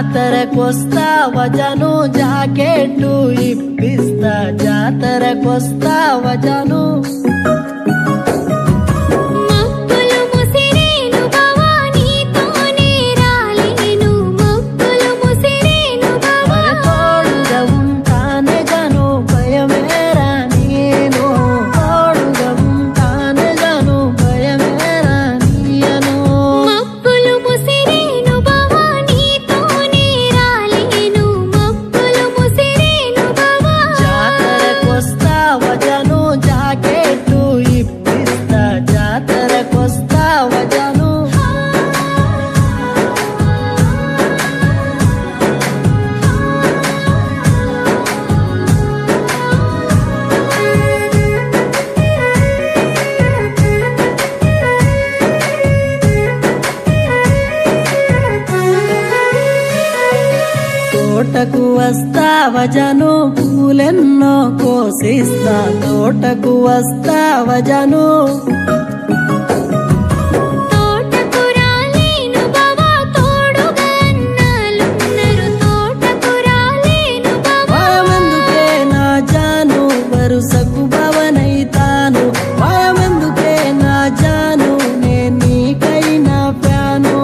జాతరకొస్తావా Janu jacket ఇప్పిస్తా జాతరకొస్తావా జాను తోటకు వస్తావా జాను పూలెన్నో కోసిస్తా తోటకు వస్తావా జాను భయమెందుకే నా జాను వరుసకు భవనైతాను భయమెందుకే నా జాను నేను నీకైనా ప్యాను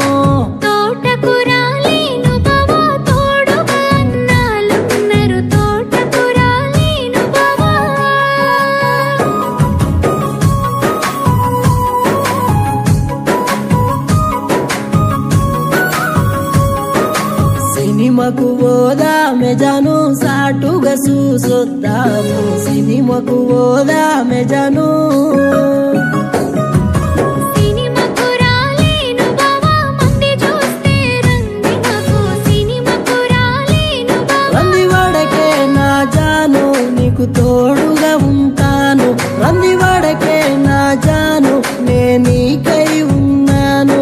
సినిమాకు పోదామె జాను సాటుగా చూసొద్దాము సినిమాకు పోదామె జాను రందివాడకే నా జాను నీకు తోడుగా ఉంటాను రందివాడకే నా జాను నే నీకై ఉన్నాను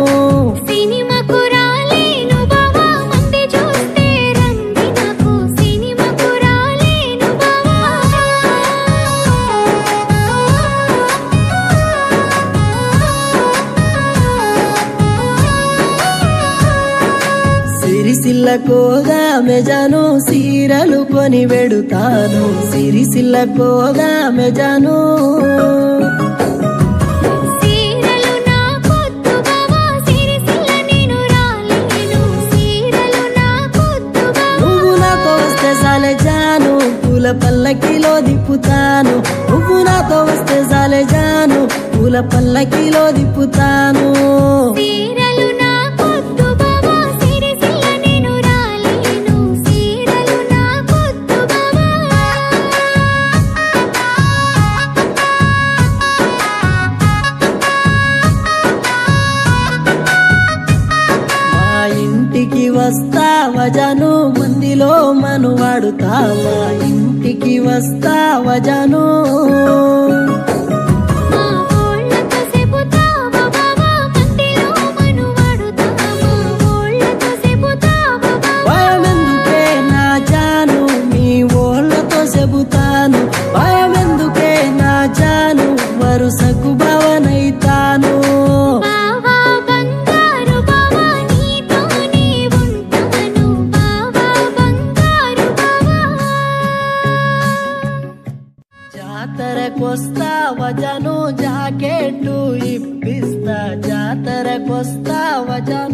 సిరిసిల్లకోదామె జాను సీరలు కొని వెడుతాను సిరిసిల్లకోదామె జాను నువ్వు నాతో వస్తే సాలే జాను పూల పల్లకిలో దిప్పుతాను నువ్వు నాతో వస్తే సాలే జాను పూల పల్లకిలో దిప్పుతాను ఇంటికి వస్తావా జాను మందిలో మనువాడుతావా ఇంటికి వస్తావా జాను భయమెందుకే నా జాను మీ ఓళ్ళతో చెబుతాను భయమెందుకే నా జాను వరుసకు భవనైతాను జాతరకొస్తావా జాను జాకెట్టు ఇప్పిస్తా జాతరకొస్తావా జాను